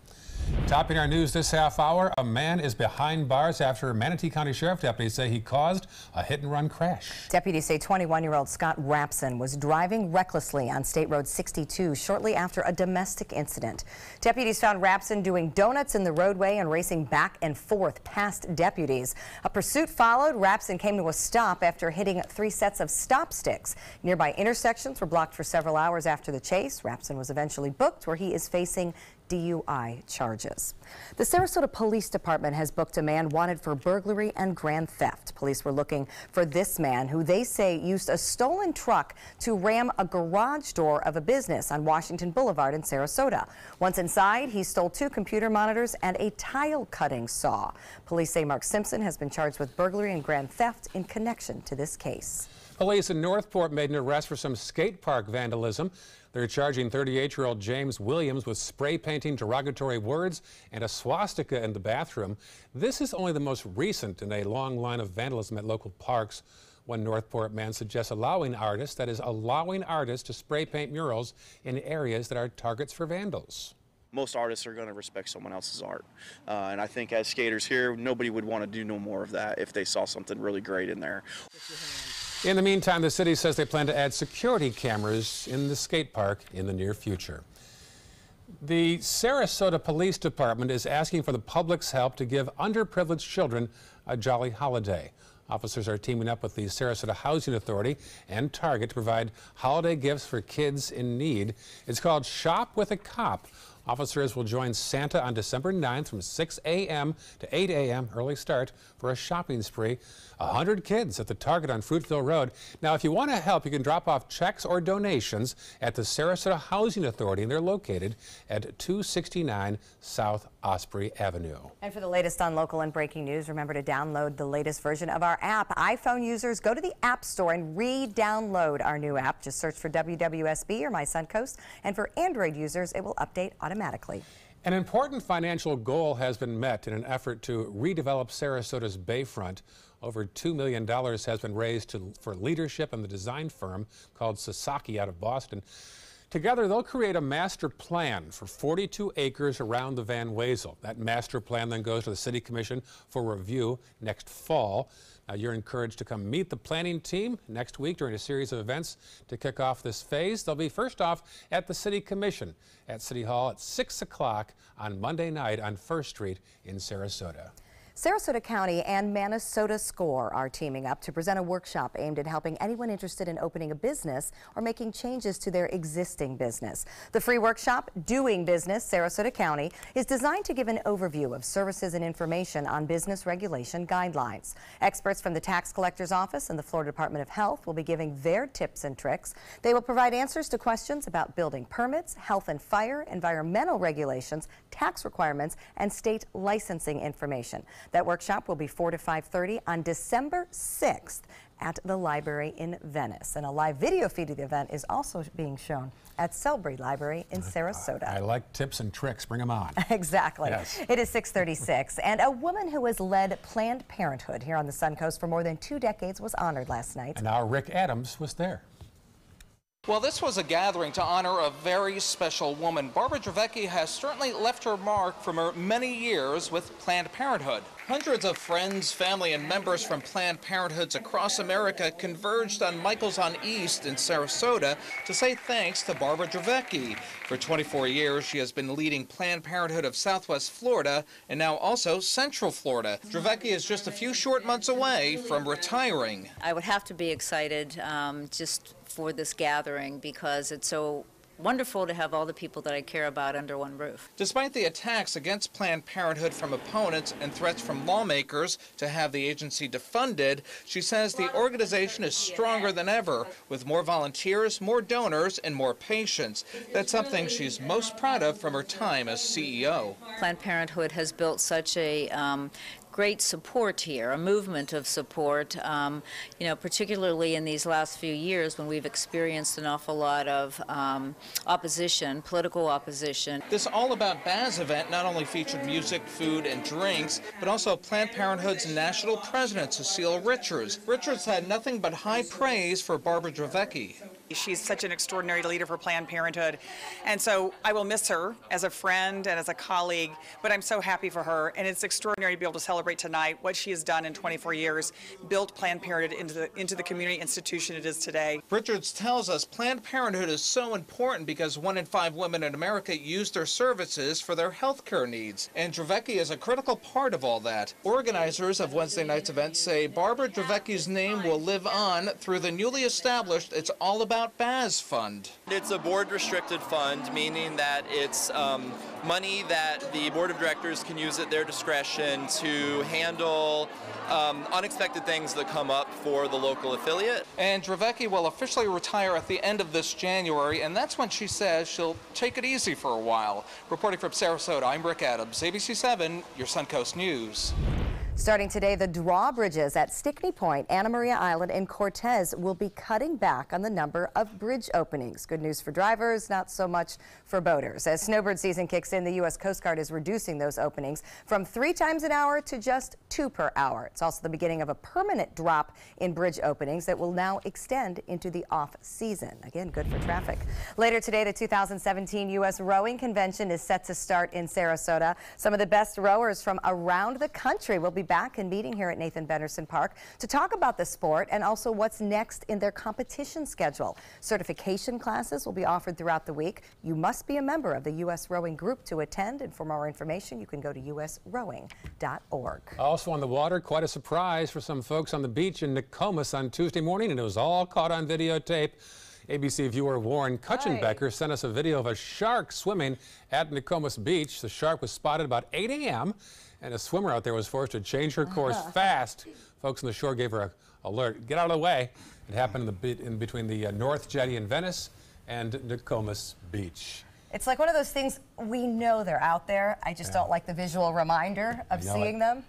S1: Topping our news this half hour, a man is behind bars after Manatee County Sheriff deputies say he caused a hit-and-run crash.
S2: Deputies say 21-year-old Scott Rapson was driving recklessly on State Road 62 shortly after a domestic incident. Deputies found Rapson doing donuts in the roadway and racing back and forth past deputies. A pursuit followed. Rapson came to a stop after hitting 3 sets of stop sticks. Nearby intersections were blocked for several hours after the chase. Rapson was eventually booked, where he is facing DUI charges. The Sarasota Police Department has booked a man wanted for burglary and grand theft. Police were looking for this man, who they say used a stolen truck to ram a garage door of a business on Washington Boulevard in Sarasota. Once inside, he stole 2 computer monitors and a tile cutting saw. Police say Mark Simpson has been charged with burglary and grand theft in connection to this case.
S1: Police in Northport made an arrest for some skate park vandalism. They're charging 38-year-old James Williams with spray painting derogatory words and a swastika in the bathroom. This is only the most recent in a long line of vandalism at local parks. One Northport man suggests allowing artists to spray paint murals in areas that are targets for vandals.
S15: Most artists are going to respect someone else's art. And I think as skaters here, nobody would want to do no more of that if they saw something really great in there.
S1: In the meantime, the city says they plan to add security cameras in the skate park in the near future. The Sarasota Police Department is asking for the public's help to give underprivileged children a jolly holiday. Officers are teaming up with the Sarasota Housing Authority and Target to provide holiday gifts for kids in need. It's called Shop with a Cop. Officers will join Santa on December 9th from 6 a.m. to 8 a.m. early start for a shopping spree. 100 kids at the Target on Fruitville Road. Now, if you want to help, you can drop off checks or donations at the Sarasota Housing Authority, and they're located at 269 South Osprey Avenue.
S2: And for the latest on local and breaking news, remember to download the latest version of our app. iPhone users, go to the App Store and re-download our new app. Just search for WWSB or My Suncoast. And for Android users, it will update automatically.
S1: An important financial goal has been met in an effort to redevelop Sarasota's Bayfront. Over $2 million has been raised for leadership in the design firm called Sasaki out of Boston. Together, they'll create a master plan for 42 acres around the Van Wezel. That master plan then goes to the City Commission for review next fall. Now, you're encouraged to come meet the planning team next week during a series of events to kick off this phase. They'll be first off at the City Commission at City Hall at 6 o'clock on Monday night on First Street in Sarasota.
S2: Sarasota County and Manasota SCORE are teaming up to present a workshop aimed at helping anyone interested in opening a business or making changes to their existing business. The free workshop, Doing Business Sarasota County, is designed to give an overview of services and information on business regulation guidelines. Experts from the Tax Collector's Office and the Florida Department of Health will be giving their tips and tricks. They will provide answers to questions about building permits, health and fire, environmental regulations, tax requirements, and state licensing information. That workshop will be 4 to 5:30 on December 6th at the library in Venice. And a live video feed of the event is also being shown at Selbury Library in Sarasota.
S1: I like tips and tricks. Bring them on.
S2: Exactly.
S1: Yes.
S2: It is 6:36, and a woman who has led Planned Parenthood here on the Suncoast for more than 2 decades was honored last night.
S1: And our Rick Adams was there.
S16: Well, this was a gathering to honor a very special woman. Barbara Dravecki has certainly left her mark from her many years with Planned Parenthood. Hundreds of friends, family, and members from Planned Parenthoods across America converged on Michaels on East in Sarasota to say thanks to Barbara Dravecki. For 24 years, she has been leading Planned Parenthood of Southwest Florida and now also Central Florida. Dravecki is just a few short months away from retiring.
S17: I would have to be excited just for this gathering because it's so wonderful to have all the people that I care about under one roof.
S16: Despite the attacks against Planned Parenthood from opponents and threats from lawmakers to have the agency defunded, she says the organization is stronger than ever, with more volunteers, more donors, and more patients. That's something she's most proud of from her time as CEO.
S17: Planned Parenthood has built such a great support here, a movement of support, particularly in these last few years when we've experienced an awful lot of opposition, political opposition.
S16: This All About Baz event not only featured music, food, and drinks, but also Planned Parenthood's national president, Cecile Richards. Richards had nothing but high praise for Barbara Dravecki.
S18: She's such an extraordinary leader for Planned Parenthood, and so I will miss her as a friend and as a colleague, but I'm so happy for her, and it's extraordinary to be able to celebrate tonight what she has done in 24 years, built Planned Parenthood into the community institution it is today.
S16: Richards tells us Planned Parenthood is so important because 1 in 5 women in America use their services for their health care needs, and Dravecki is a critical part of all that. Organizers of Wednesday night's event say Barbara Dravecki's name will live on through the newly established It's All About Baz Fund.
S19: It's a board-restricted fund, meaning that it's money that the board of directors can use at their discretion to handle unexpected things that come up for the local affiliate.
S16: And Dravecki will officially retire at the end of this January, and that's when she says she'll take it easy for a while. Reporting from Sarasota, I'm Rick Adams, ABC 7, your Suncoast News.
S2: Starting today, the drawbridges at Stickney Point, Anna Maria Island, and Cortez will be cutting back on the number of bridge openings. Good news for drivers, not so much for boaters. As snowbird season kicks in, the U.S. Coast Guard is reducing those openings from 3 times an hour to just 2 per hour. It's also the beginning of a permanent drop in bridge openings that will now extend into the off-season. Again, good for traffic. Later today, the 2017 U.S. Rowing Convention is set to start in Sarasota. Some of the best rowers from around the country will be back and meeting here at Nathan Benderson Park to talk about the sport and also what's next in their competition schedule. Certification classes will be offered throughout the week. You must be a member of the U.S. Rowing Group to attend, and for more information, you can go to usrowing.org. Also on the water, quite a surprise for some folks on the beach in Nokomis on Tuesday morning, and it was all caught on videotape. ABC viewer Warren Kutchenbecker sent us a video of a shark swimming at Nokomis Beach. The shark was spotted about 8 a.m. and a swimmer out there was forced to change her course fast. Folks on the shore gave her an alert. Get out of the way. It happened in between the North Jetty in Venice and Nokomis Beach. It's like one of those things, we know they're out there. I just don't like the visual reminder of seeing them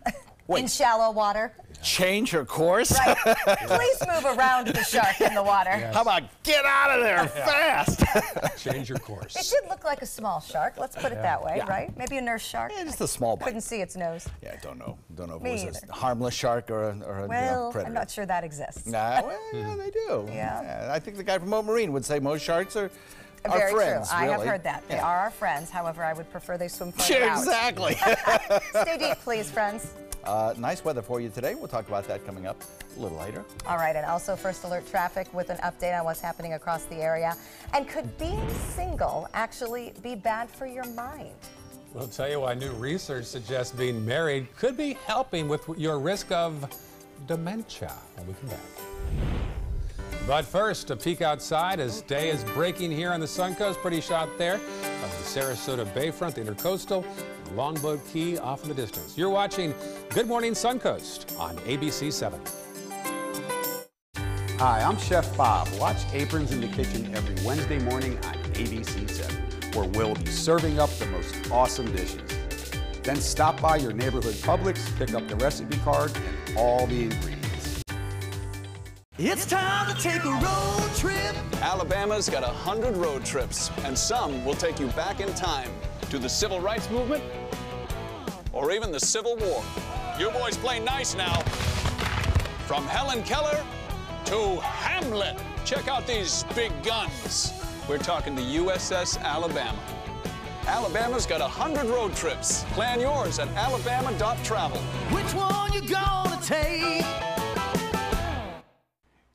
S2: in shallow water.
S13: Change her course?
S2: Right. Please move around the shark in the water.
S13: Yes. How about get out of there fast?
S1: Change your course.
S2: It did look like a small shark. Let's put it that way, right? Maybe a nurse shark.
S13: Yeah, just a small bite.
S2: Couldn't see its nose.
S13: Yeah, I don't know. Don't know if it was a harmless shark or a predator.
S2: I'm not sure that exists.
S13: Nah, well, yeah, they do.
S2: Yeah.
S13: I think the guy from Mote Marine would say most sharks are
S2: Very
S13: friends.
S2: True.
S13: Really.
S2: I have heard that. They are our friends. However, I would prefer they swim further out.
S13: Exactly.
S2: Stay deep, please, friends.
S13: Nice weather for you today. We'll talk about that coming up a little later. All
S2: right, and also First Alert Traffic with an update on what's happening across the area. And could being single actually be bad for your mind?
S1: We'll tell you why new research suggests being married could be helping with your risk of dementia when we come back. But first, a peek outside as day is breaking here on the Suncoast. Pretty shot there of the Sarasota Bayfront, the Intercoastal, Longboat Key off in the distance. You're watching Good Morning Suncoast on ABC 7.
S20: Hi, I'm Chef Bob. Watch Aprons in the Kitchen every Wednesday morning on ABC 7, where we'll be serving up the most awesome dishes. Then stop by your neighborhood Publix, pick up the recipe card and all the ingredients.
S21: It's time to take a road trip.
S22: Alabama's got 100 road trips, and some will take you back in time to the Civil Rights Movement or even the Civil War. You boys play nice now. From Helen Keller to Hamlet. Check out these big guns. We're talking the USS Alabama. Alabama's got 100 road trips. Plan yours at alabama.travel.
S21: Which one you gonna take?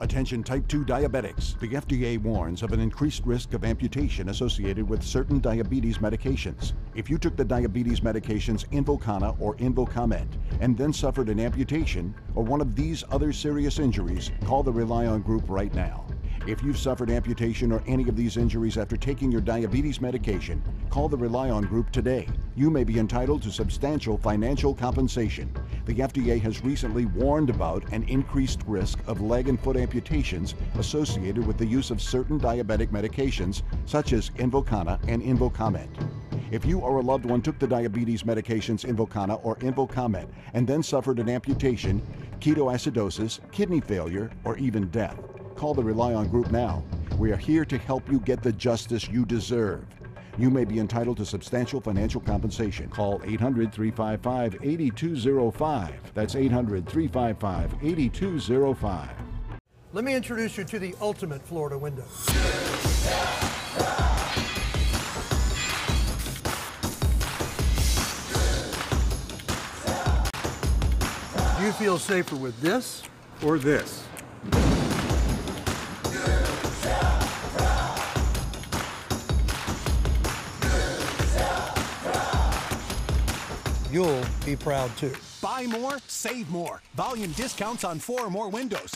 S23: Attention type 2 diabetics. The FDA warns of an increased risk of amputation associated with certain diabetes medications. If you took the diabetes medications Invokana or Invokamet and then suffered an amputation or one of these other serious injuries, call the Rely On Group right now. If you've suffered amputation or any of these injuries after taking your diabetes medication, call the Rely On Group today. You may be entitled to substantial financial compensation. The FDA has recently warned about an increased risk of leg and foot amputations associated with the use of certain diabetic medications such as Invokana and Invokamet. If you or a loved one took the diabetes medications Invokana or Invokamet and then suffered an amputation, ketoacidosis, kidney failure, or even death, call the Rely On Group now. We are here to help you get the justice you deserve. You may be entitled to substantial financial compensation. Call 800-355-8205. That's 800-355-8205.
S24: Let me introduce you to the ultimate Florida window. Do you feel safer with this or this? You'll be proud too.
S26: Buy more, save more. Volume discounts on 4 or more windows.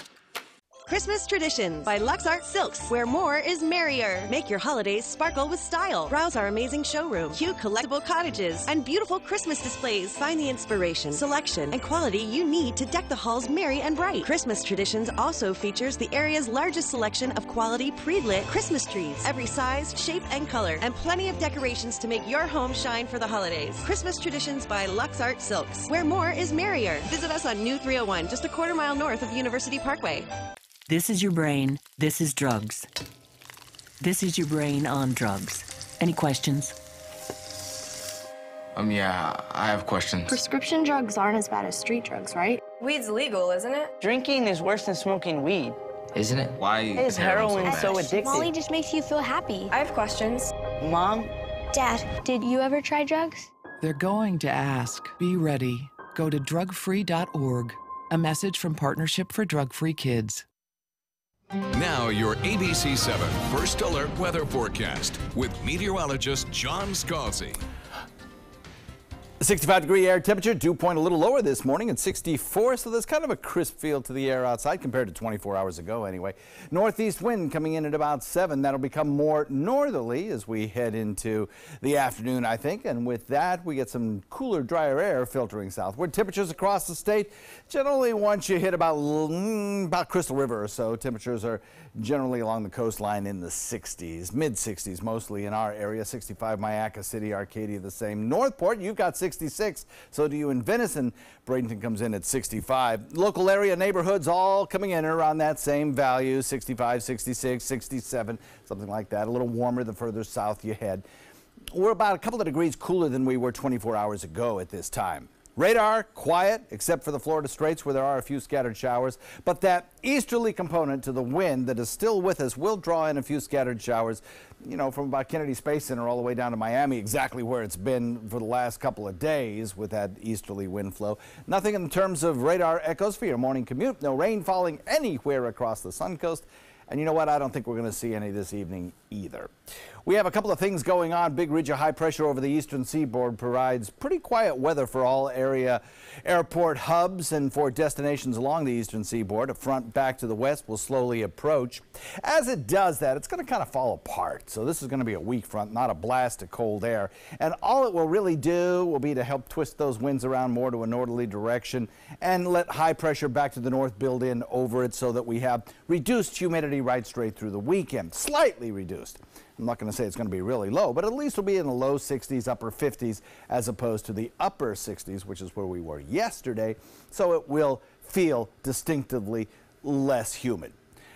S27: Christmas Traditions by LuxArt Silks, where more is merrier. Make your holidays sparkle with style. Browse our amazing showroom, cute collectible cottages, and beautiful Christmas displays. Find the inspiration, selection, and quality you need to deck the halls merry and bright. Christmas Traditions also features the area's largest selection of quality pre-lit Christmas trees, every size, shape, and color, and plenty of decorations to make your home shine for the holidays. Christmas Traditions by LuxArt Silks, where more is merrier. Visit us on New 301, just a quarter mile north of University Parkway.
S28: This is your brain. This is drugs. This is your brain on drugs. Any questions?
S29: Yeah, I have questions.
S30: Prescription drugs aren't as bad as street drugs, right? Weed's legal, isn't it?
S31: Drinking is worse than smoking weed.
S29: Isn't it? Why
S31: is heroin so addictive?
S30: Molly just makes you feel happy. I have questions. Mom? Dad, did you ever try drugs?
S32: They're going to ask. Be ready.
S4: go to drugfree.org. A message from Partnership for Drug-Free Kids.
S3: Now your ABC 7 First Alert weather forecast with meteorologist John Scalzi.
S13: 65-degree air temperature, dew point a little lower this morning at 64, so there's kind of a crisp feel to the air outside compared to 24 hours ago anyway. Northeast wind coming in at about 7. That'll become more northerly as we head into the afternoon, I think, and with that we get some cooler, drier air filtering southward. Temperatures across the state, generally once you hit about Crystal River or so, temperatures are generally along the coastline in the 60s, mid-60s mostly in our area. 65 Mayaca City, Arcadia the same. Northport, you've got 66, so do you in Venice, and Bradenton comes in at 65. Local area neighborhoods all coming in around that same value, 65, 66, 67, something like that. A little warmer the further south you head. We're about a couple of degrees cooler than we were 24 hours ago at this time. Radar, quiet, except for the Florida Straits where there are a few scattered showers. But that easterly component to the wind that is still with us will draw in a few scattered showers, you know, from about Kennedy Space Center all the way down to Miami, exactly where it's been for the last couple of days with that easterly wind flow. Nothing in terms of radar echoes for your morning commute. No rain falling anywhere across the Suncoast. And you know what? I don't think we're going to see any this evening either. We have a couple of things going on. Big ridge of high pressure over the eastern seaboard provides pretty quiet weather for all area airport hubs and for destinations along the eastern seaboard. A front back to the west will slowly approach. As it does that, it's going to kind of fall apart. So this is going to be a weak front, not a blast of cold air. And all it will really do will be to help twist those winds around more to a northerly direction and let high pressure back to the north build in over it so that we have reduced humidity right straight through the weekend, slightly reduced. I'm not going to say it's going to be really low, but at least we'll be in the low 60s, upper 50s, as opposed to the upper 60s, which is where we were yesterday. So it will feel distinctively less humid.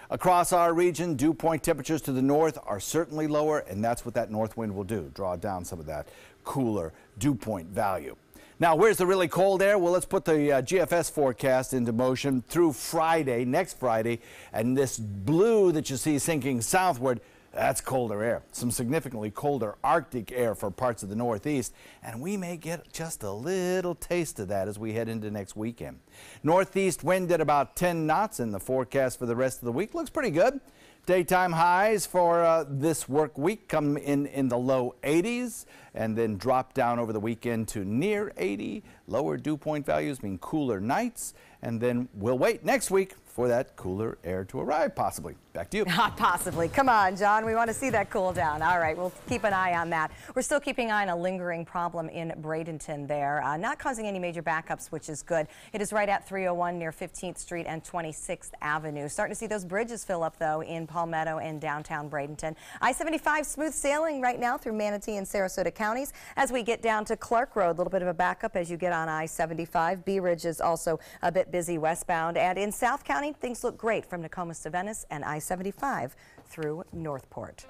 S13: Across our region, dew point temperatures to the north are certainly lower, and that's what that north wind will do, draw down some of that cooler dew point value. Now, where's the really cold air? Well, let's put the GFS forecast into motion through Friday, next Friday, and this blue that you see sinking southward, that's colder air. Some significantly colder Arctic air for parts of the Northeast, and we may get just a little taste of that as we head into next weekend. Northeast wind at about 10 knots in the forecast for the rest of the week. Looks pretty good. Daytime highs for this work week come in the low 80s and then drop down over the weekend to near 80. Lower dew point values mean cooler nights, and then we'll wait next week for that cooler air to arrive, possibly. Back to you.
S2: Not possibly. Come on, John. We want to see that cool down. All right, we'll keep an eye on that. We're still keeping an eye on a lingering problem in Bradenton there. Not causing any major backups, which is good. It is right at 301 near 15th Street and 26th Avenue. Starting to see those bridges fill up, though, in Palmetto and downtown Bradenton. I-75 smooth sailing right now through Manatee and Sarasota counties. As we get down to Clark Road, a little bit of a backup as you get on I-75. Bee Ridge is also a bit busy westbound. And in South County, things look great from Nokomis to Venice and I-75 through Northport.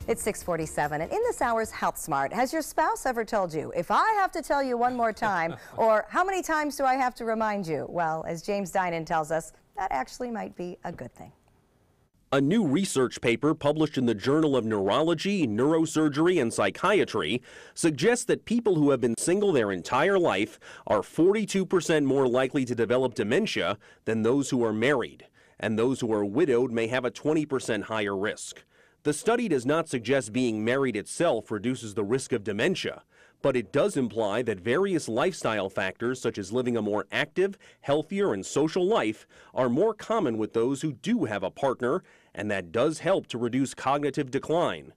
S2: It's 6:47, and in this hour's Health Smart, has your spouse ever told you, if I have to tell you one more time, or how many times do I have to remind you? Well, as James Dinan tells us, that actually might be a good thing.
S5: A new research paper published in the Journal of Neurology, Neurosurgery, and Psychiatry suggests that people who have been single their entire life are 42% more likely to develop dementia than those who are married, and those who are widowed may have a 20% higher risk. The study does not suggest being married itself reduces the risk of dementia, but it does imply that various lifestyle factors such as living a more active, healthier, and social life are more common with those who do have a partner, and that does help to reduce cognitive decline.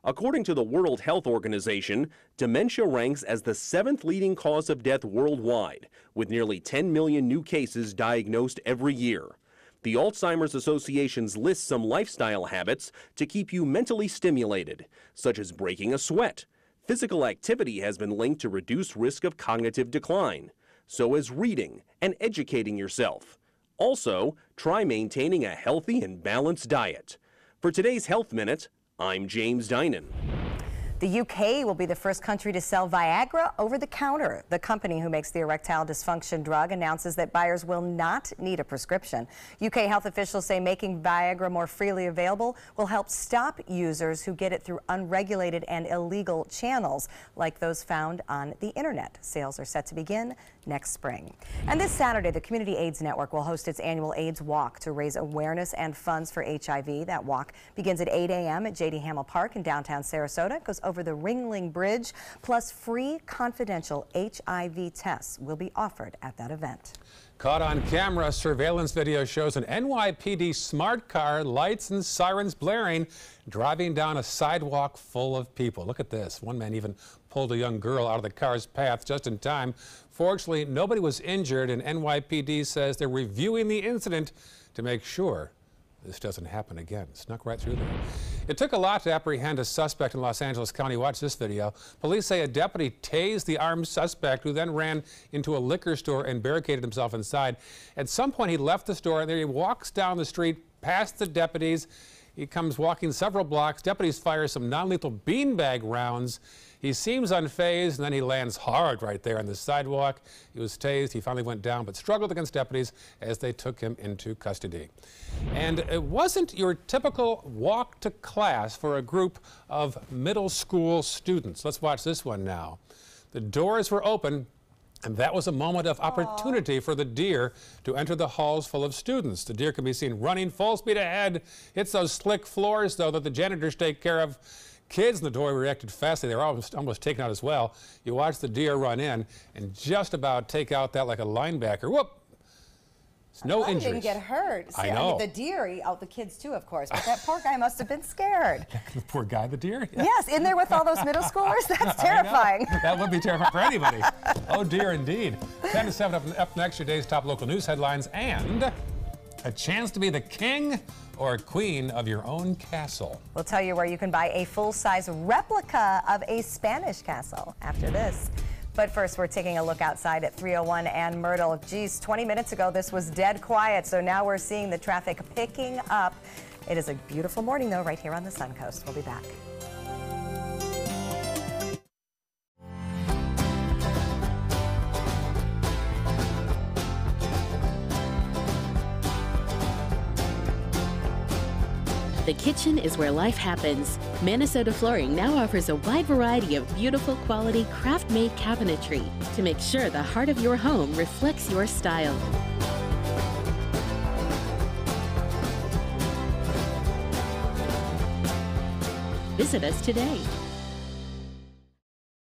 S5: According to the World Health Organization, dementia ranks as the 7th leading cause of death worldwide, with nearly 10 million new cases diagnosed every year. The Alzheimer's Association's lists some lifestyle habits to keep you mentally stimulated, such as breaking a sweat. Physical activity has been linked to reduced risk of cognitive decline. So is reading and educating yourself. Also, try maintaining a healthy and balanced diet. For today's Health Minute, I'm James Dinan.
S2: The UK will be the first country to sell Viagra over the counter. The company who makes the erectile dysfunction drug announces that buyers will not need a prescription. UK health officials say making Viagra more freely available will help stop users who get it through unregulated and illegal channels, like those found on the internet. Sales are set to begin next spring. And this Saturday, the Community AIDS Network will host its annual AIDS Walk to raise awareness and funds for HIV. That walk begins at 8 a.m. at J.D. Hamill Park in downtown Sarasota. It goes over the Ringling Bridge, plus free confidential HIV tests will be offered at that event.
S1: Caught on camera, surveillance video shows an NYPD smart car, lights and sirens blaring, driving down a sidewalk full of people. Look at this. One man even pulled a young girl out of the car's path just in time. Fortunately, nobody was injured, and NYPD says they're reviewing the incident to make sure this doesn't happen again. Snuck right through there. It took a lot to apprehend a suspect in Los Angeles County. Watch this video. Police say a deputy tased the armed suspect, who then ran into a liquor store and barricaded himself inside. At some point, he left the store, and then he walks down the street past the deputies. He comes walking several blocks. Deputies fire some non-lethal beanbag rounds. He seems unfazed, and then he lands hard right there on the sidewalk. He was tased. He finally went down, but struggled against deputies as they took him into custody. And it wasn't your typical walk to class for a group of middle school students. Let's watch this one now. The doors were open, and that was a moment of opportunity for the deer to enter the halls full of students. The deer can be seen running full speed ahead. It's those slick floors, though, that the janitors take care of. Kids in the door reacted fastly. They were almost taken out as well. You watch the deer run in and just about take out that like a linebacker. Whoop! It's no injuries.
S2: He didn't get hurt.
S1: I know.
S2: The deer eat out the kids too, of course, but that poor guy must have been scared.
S1: The poor guy, the deer? Yeah.
S2: Yes, in there with all those middle schoolers? That's terrifying.
S1: That would be terrifying for anybody. Oh dear, indeed. 10 to 7 up next, your day's top local news headlines and a chance to be the king or queen of your own castle.
S2: We'll tell you where you can buy a full-size replica of a Spanish castle after this. But first, we're taking a look outside at 301 and Myrtle. Geez, 20 minutes ago, this was dead quiet, so now we're seeing the traffic picking up. It is a beautiful morning, though, right here on the Suncoast. We'll be back.
S6: The kitchen is where life happens. Minnesota Flooring now offers a wide variety of beautiful quality craft-made cabinetry to make sure the heart of your home reflects your style. Visit us today.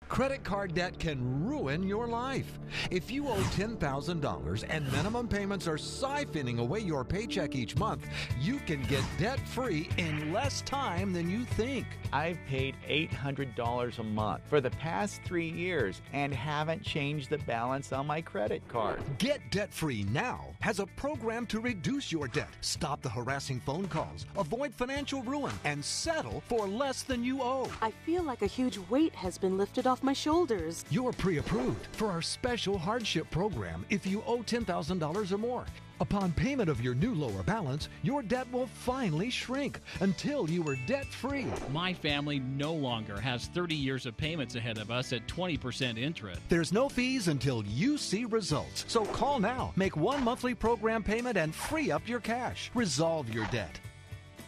S7: Credit card debt can ruin your life. If you owe $10,000 and minimum payments are siphoning away your paycheck each month, you can get debt-free in less time than you think.
S8: I've paid $800 a month for the past 3 years and haven't changed the balance on my credit card.
S7: Get Debt-Free Now has a program to reduce your debt, stop the harassing phone calls, avoid financial ruin, and settle for less than you owe.
S9: I feel like a huge weight has been lifted off my shoulders.
S7: You're pre-approved for our special hardship program if you owe $10,000 or more. Upon payment of your new lower balance, your debt will finally shrink until you are debt-free.
S10: My family no longer has 30 years of payments ahead of us at 20% interest.
S7: There's no fees until you see results. So call now, make one monthly program payment, and free up your cash. Resolve your debt.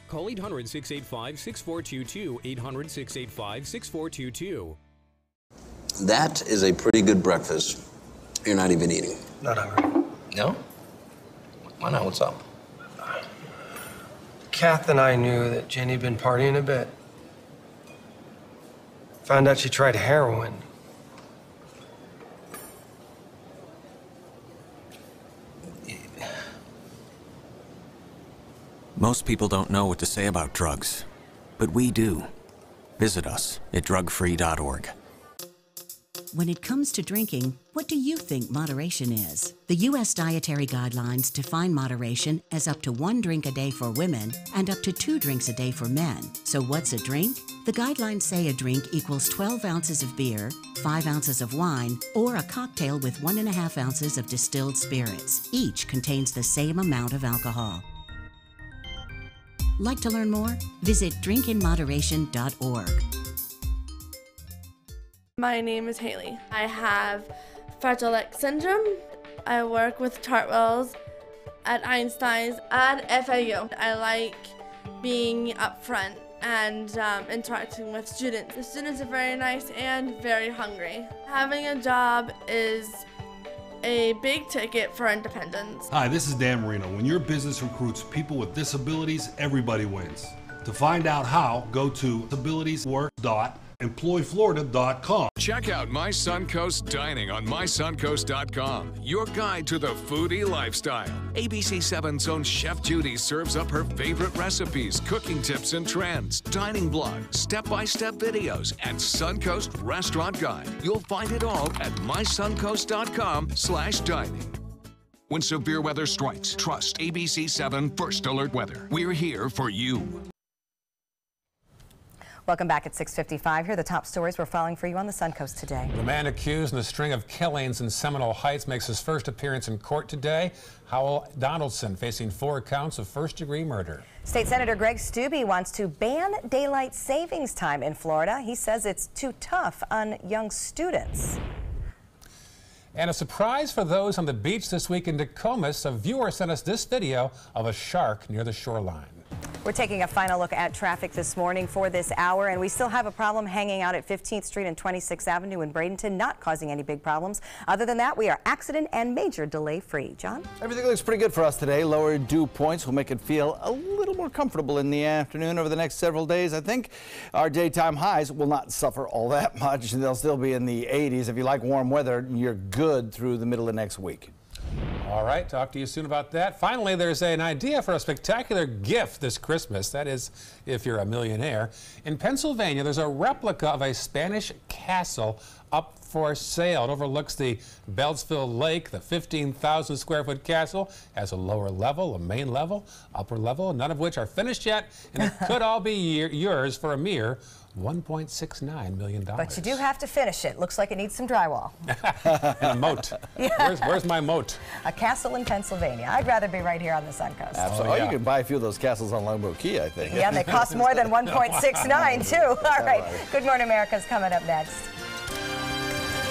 S11: Call 800-685-6422, 800-685-6422.
S12: That is a pretty good breakfast. You're not even eating.
S14: Not hungry.
S12: No? Why not? What's up?
S14: Kath and I knew that Jenny had been partying a bit. Found out she tried heroin.
S15: Most people don't know what to say about drugs, but we do. Visit us at drugfree.org.
S17: When it comes to drinking, what do you think moderation is? The U.S. Dietary Guidelines define moderation as up to 1 drink a day for women and up to 2 drinks a day for men. So what's a drink? The guidelines say a drink equals 12 ounces of beer, 5 ounces of wine, or a cocktail with 1.5 ounces of distilled spirits. Each contains the same amount of alcohol. Like to learn more? Visit drinkinmoderation.org.
S11: My name is Haley. I have Fragile X syndrome. I work with Chartwells at Einstein's and FAU. I like being up front and interacting with students. The students are very nice and very hungry. Having a job is a big ticket for independence.
S16: Hi, this is Dan Marino. When your business recruits people with disabilities, everybody wins. To find out how, go to disabilitieswork.employflorida.com.
S3: Check out My Suncoast Dining on mysuncoast.com, your guide to the foodie lifestyle. ABC7's own Chef Judy serves up her favorite recipes, cooking tips and trends, dining blog, step-by-step videos, and Suncoast Restaurant Guide. You'll find it all at mysuncoast.com/dining. When severe weather strikes, trust ABC7 First Alert Weather. We're here for you.
S2: Welcome back at 6:55. Here are the top stories we're following for you on the Suncoast today.
S1: The man accused in a string of killings in Seminole Heights makes his first appearance in court today. Howell Donaldson facing 4 counts of first-degree murder.
S2: State Senator Greg Steube wants to ban daylight savings time in Florida. He says it's too tough on young students.
S1: And a surprise for those on the beach this week in Nokomis. A viewer sent us this video of a shark near the shoreline.
S2: We're taking a final look at traffic this morning for this hour, and we still have a problem hanging out at 15th Street and 26th Avenue in Bradenton, not causing any big problems. Other than that, we are accident and major delay free. John?
S13: Everything looks pretty good for us today. Lower dew points will make it feel a little more comfortable in the afternoon over the next several days. I think our daytime highs will not suffer all that much. They'll still be in the 80s. If you like warm weather, you're good through the middle of next week.
S1: All right, talk to you soon about that. Finally, there's an idea for a spectacular gift this Christmas. That is, if you're a millionaire. In Pennsylvania, there's a replica of a Spanish castle up for sale. It overlooks the Beltsville Lake. The 15,000 square foot castle has a lower level, a main level, upper level, none of which are finished yet, and it could all be yours for a mere $1.69 million.
S2: But you do have to finish it. Looks like it needs some drywall.
S1: And a moat.
S2: Yeah.
S1: Where's my moat?
S2: A castle in Pennsylvania. I'd rather be right here on the Suncoast.
S13: Absolutely. Oh, yeah. You can buy a few of those castles on Longboat Key, I think.
S2: Yeah, and they cost more than $1.69 too. All right. Good Morning America's coming up next.